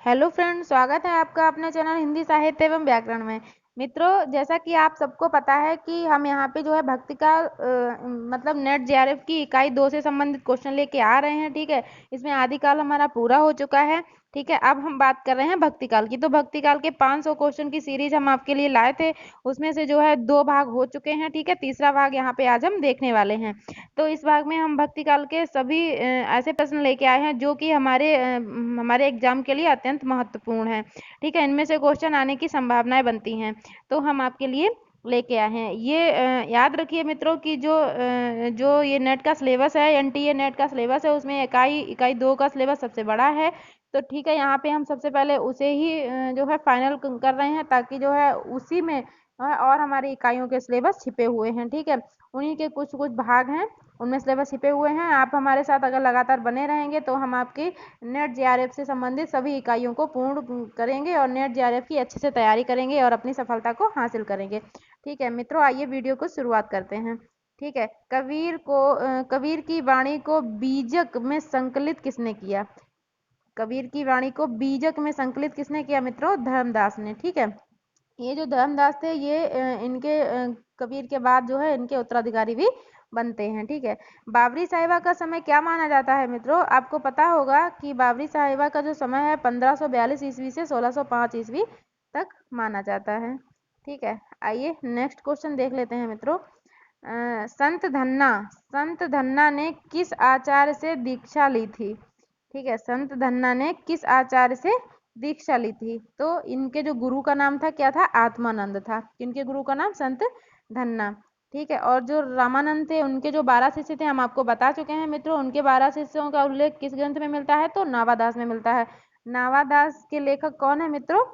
Hello friends, स्वागत है आपका अपने चैनल हिंदी साहित्य एवं व्याकरण में। मित्रों, जैसा कि आप सबको पता है कि हम यहाँ पे जो है भक्ति का मतलब नेट जेआरएफ की इकाई 2 से संबंधित क्वेश्चन लेके आ रहे हैं। ठीक है, इसमें आदिकाल हमारा पूरा हो चुका है। ठीक है, अब हम बात कर रहे हैं भक्ति काल की। तो भक्ति काल के 500 क्वेश्चन की सीरीज हम आपके लिए लाए थे, उसमें से जो है 2 भाग हो चुके हैं। ठीक है, तीसरा भाग यहाँ पे आज हम देखने वाले हैं। तो इस भाग में हम भक्ति काल के सभी ऐसे प्रश्न लेके आए हैं जो कि हमारे एग्जाम के लिए अत्यंत महत्वपूर्ण है। ठीक है, इनमें से क्वेश्चन आने की संभावनाएं बनती हैं, तो हम आपके लिए लेके आए हैं। ये याद रखिए मित्रों कि जो ये नेट का सिलेबस है, एनटीए नेट का सिलेबस है, उसमें इकाई 2 का सिलेबस सबसे बड़ा है। तो ठीक है, यहाँ पे हम सबसे पहले उसे ही जो है फाइनल कर रहे हैं, ताकि जो है उसी में और हमारी इकाइयों के सिलेबस छिपे हुए हैं। ठीक है, उन्हीं के कुछ कुछ भाग हैं, उनमें सिलेबस छिपे हुए हैं। आप हमारे साथ अगर लगातार बने रहेंगे तो हम आपकी नेट जेआरएफ से संबंधित सभी इकाइयों को पूर्ण करेंगे और नेट जेआरएफ की अच्छे से तैयारी करेंगे और अपनी सफलता को हासिल करेंगे। ठीक है मित्रों, आइए वीडियो को शुरुआत करते हैं। ठीक है, कबीर की वाणी को बीजक में संकलित किसने किया? कबीर की वाणी को बीजक में संकलित किसने किया मित्रों? धर्मदास ने। ठीक है, ये जो धर्मदास थे ये कबीर के बाद जो है इनके उत्तराधिकारी भी बनते हैं। ठीक है, बाबरी साहिबा का समय क्या माना जाता है मित्रों? आपको पता होगा कि बाबरी साहिबा का जो समय है 1542 ईस्वी से 1605 ईस्वी तक माना जाता है। ठीक है, आइए नेक्स्ट क्वेश्चन देख लेते हैं मित्रों। संत धन्ना ने किस आचार्य से दीक्षा ली थी? ठीक है, संत धन्ना ने किस आचार्य से दीक्षा ली थी? तो इनके जो गुरु का नाम था क्या था? आत्मानंद था। इनके गुरु का नाम संत धन्ना। ठीक है, और जो रामानंद थे उनके जो 12 शिष्य थे हम आपको बता चुके हैं मित्रों। उनके 12 शिष्यों का उल्लेख किस ग्रंथ में मिलता है? तो नावादास में मिलता है। नावादास के लेखक कौन है मित्रों?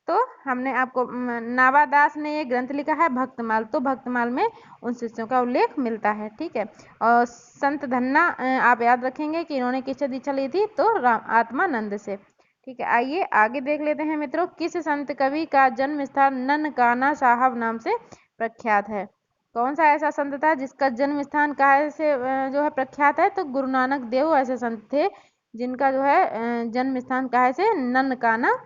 तो हमने आपको नावादास ने ये ग्रंथ लिखा है भक्तमाल। तो भक्तमाल में उन शिष्यों का उल्लेख मिलता है। ठीक है, और संत धन्ना आप याद रखेंगे कि इन्होंने किससे दीक्षा ली थी? तो आत्मानंद से। ठीक है, आइए आगे देख लेते हैं मित्रों। किस संत कवि का जन्म स्थान ननकाना साहब नाम से प्रख्यात है? कौन सा ऐसा संत था जिसका जन्म स्थान काहे से जो है प्रख्यात है? तो गुरु नानक देव ऐसे संत थे जिनका जो है जन्म स्थान काहे से ननकाना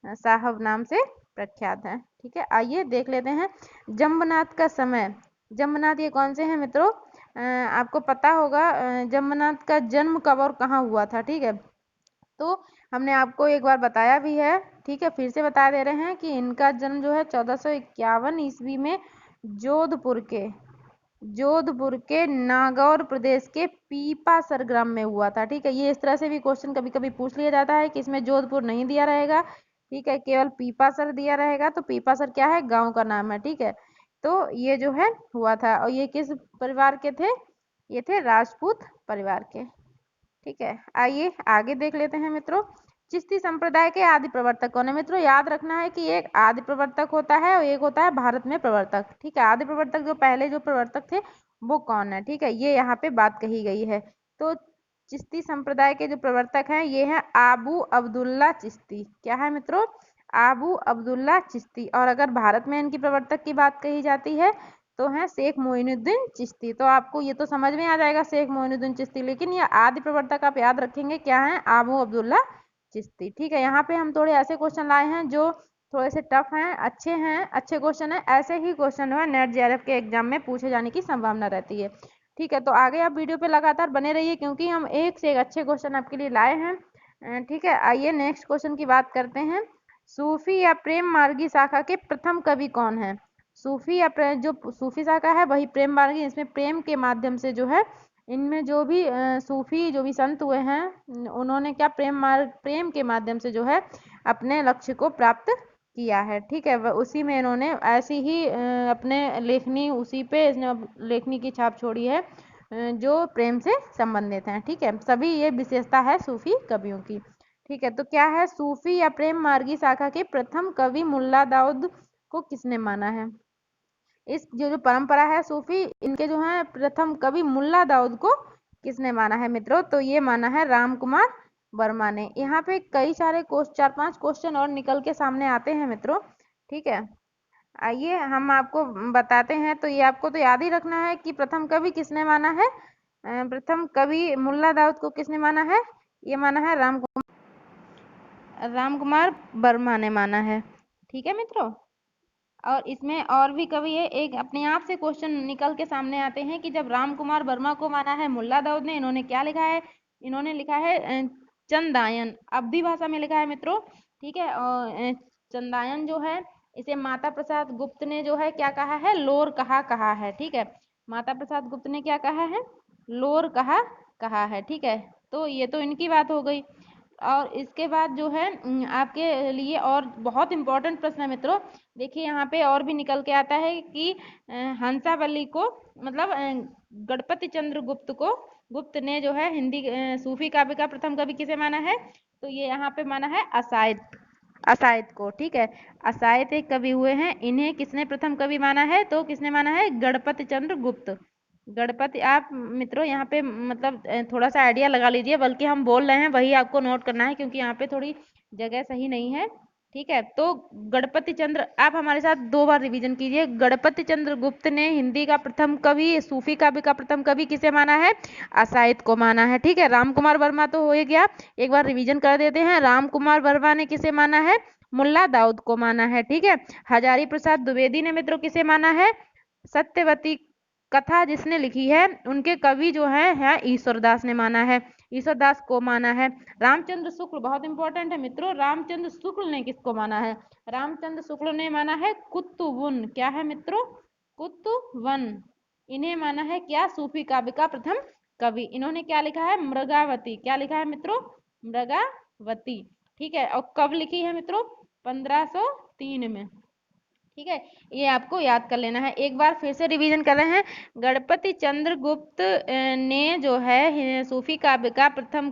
साहब नाम से प्रख्यात है। ठीक है, आइए देख लेते हैं जम्बनाथ का समय। जम्बनाथ ये कौन से हैं मित्रों? आपको पता होगा जम्बनाथ का जन्म कब और कहाँ हुआ था। ठीक है, तो हमने आपको एक बार बताया भी है। ठीक है, फिर से बता दे रहे हैं कि इनका जन्म जो है 1451 ईस्वी में जोधपुर के नागौर प्रदेश के पीपासर ग्राम में हुआ था। ठीक है, ये इस तरह से भी क्वेश्चन कभी कभी पूछ लिया जाता है कि इसमें जोधपुर नहीं दिया रहेगा। ठीक है, केवल पीपासर दिया रहेगा। तो पीपासर क्या है? गांव का नाम है। ठीक है, तो ये जो है हुआ था, और ये किस परिवार के थे? ये थे राजपूत परिवार के। ठीक है, आइए आगे देख लेते हैं मित्रों। चिश्ती संप्रदाय के आदि प्रवर्तक कौन है मित्रों? याद रखना है कि एक आदि प्रवर्तक होता है और एक होता है भारत में प्रवर्तक। ठीक है, आदि प्रवर्तक जो पहले जो प्रवर्तक थे वो कौन है? ठीक है, ये यहाँ पे बात कही गई है। तो चिश्ती संप्रदाय के जो प्रवर्तक हैं ये हैं आबू अब्दुल्ला चिश्ती। क्या है मित्रों? आबू अब्दुल्ला चिश्ती। और अगर भारत में इनकी प्रवर्तक की बात कही जाती है तो है शेख मोइनुद्दीन चिश्ती। तो आपको ये तो समझ में आ जाएगा शेख मोइनुद्दीन चिश्ती, लेकिन ये आदि प्रवर्तक आप याद रखेंगे क्या है? आबू अब्दुल्ला चिश्ती। ठीक है, यहाँ पे हम थोड़े ऐसे क्वेश्चन लाए हैं जो थोड़े से टफ हैं, अच्छे क्वेश्चन है। ऐसे ही क्वेश्चन है नेट जेआरएफ के एग्जाम में पूछे जाने की संभावना रहती है। ठीक है, तो आगे आप वीडियो पे लगातार बने रहिए क्योंकि हम एक से एक अच्छे क्वेश्चन आपके लिए लाए हैं। ठीक है, आइए नेक्स्ट क्वेश्चन की बात करते हैं। सूफी या प्रेम मार्गी शाखा के प्रथम कवि कौन है? जो सूफी शाखा है वही प्रेम मार्गी, इसमें प्रेम के माध्यम से जो है इनमें जो भी सूफी जो भी संत हुए हैं उन्होंने क्या प्रेम के माध्यम से जो है अपने लक्ष्य को प्राप्त किया है। ठीक है, उसी में इन्होंने ऐसी ही अपने लेखनी उसी पे इसने लेखनी की छाप छोड़ी है जो प्रेम से संबंधित हैं। ठीक है, सभी ये विशेषता है सूफी कवियों की। ठीक है, तो क्या है? सूफी या प्रेम मार्गी शाखा के प्रथम कवि मुल्ला दाऊद को किसने माना है? इस जो परंपरा है सूफी इनके जो है प्रथम कवि मुल्ला दाऊद को किसने माना है मित्रों? तो ये माना है राम कुमार वर्मा ने। यहाँ पे कई सारे 4-5 क्वेश्चन और निकल के सामने आते हैं मित्रों। ठीक है, आइए हम आपको बताते हैं। तो ये आपको तो याद ही रखना है कि प्रथम कवि किसने माना है? प्रथम कवि मुल्ला दाऊद को किसने माना है? ये माना है राम कुमार। राम कुमार वर्मा ने माना है। ठीक है मित्रों, और इसमें और भी कवि है, एक अपने आप से क्वेश्चन निकल के सामने आते हैं कि जब राम कुमार वर्मा को माना है मुल्ला दाऊद ने, इन्होंने क्या लिखा है? इन्होंने लिखा है चंदायन, अवधी भाषा में लिखा है मित्रों। ठीक है, और चंदायन जो है इसे माता प्रसाद गुप्त ने जो है क्या कहा है? लोर कहा है। ठीक है, माता प्रसाद गुप्त ने क्या कहा है? लोर कहा है। ठीक है, तो ये तो इनकी बात हो गई। और इसके बाद जो है आपके लिए और बहुत इंपॉर्टेंट प्रश्न है मित्रों। देखिए यहाँ पे और भी निकल के आता है कि हंसावली को मतलब गणपति चंद्र गुप्त ने जो है हिंदी सूफी काव्य का प्रथम कवि किसे माना है? तो ये यहाँ पे माना है असायत को। ठीक है, असायत एक कवि हुए हैं, इन्हें किसने प्रथम कवि माना है? तो किसने माना है? गणपति चंद्र गुप्त। गणपति, आप मित्रों यहाँ पे मतलब थोड़ा सा आइडिया लगा लीजिए, बल्कि हम बोल रहे हैं वही आपको नोट करना है क्योंकि यहाँ पे थोड़ी जगह सही नहीं है। ठीक है, तो गणपति चंद्र, आप हमारे साथ 2 बार रिवीजन कीजिए। गणपति चंद्र गुप्त ने हिंदी का प्रथम कवि, सूफी काव्य का प्रथम कवि किसे माना है? असायत को माना है। ठीक है, राम कुमार वर्मा तो हो गया, एक बार रिवीजन कर देते हैं। राम कुमार वर्मा ने किसे माना है? मुल्ला दाऊद को माना है। ठीक है, हजारी प्रसाद द्विवेदी ने मित्रों किसे माना है? सत्यवती कथा जिसने लिखी है उनके कवि जो है ईश्वरदास ने माना है, ईश्वरदास को माना है। रामचंद्र शुक्ल बहुत इंपॉर्टेंट है मित्रों, रामचंद्र शुक्ल ने किसको माना है? रामचंद्र शुक्ल ने माना है कुतुबुन। क्या है मित्रों? कुतुबन। इन्हें माना है क्या? सूफी काव्य का प्रथम कवि। इन्होंने क्या लिखा है? मृगावती। क्या लिखा है मित्रों? मृगावती। ठीक है, और कब लिखी है मित्रों? 1503 में। ठीक है, ये आपको याद कर लेना है। एक बार फिर से रिवीजन कर रहे हैं। गणपति चंद्र गुप्त ने जो है सूफी काव्य का प्रथम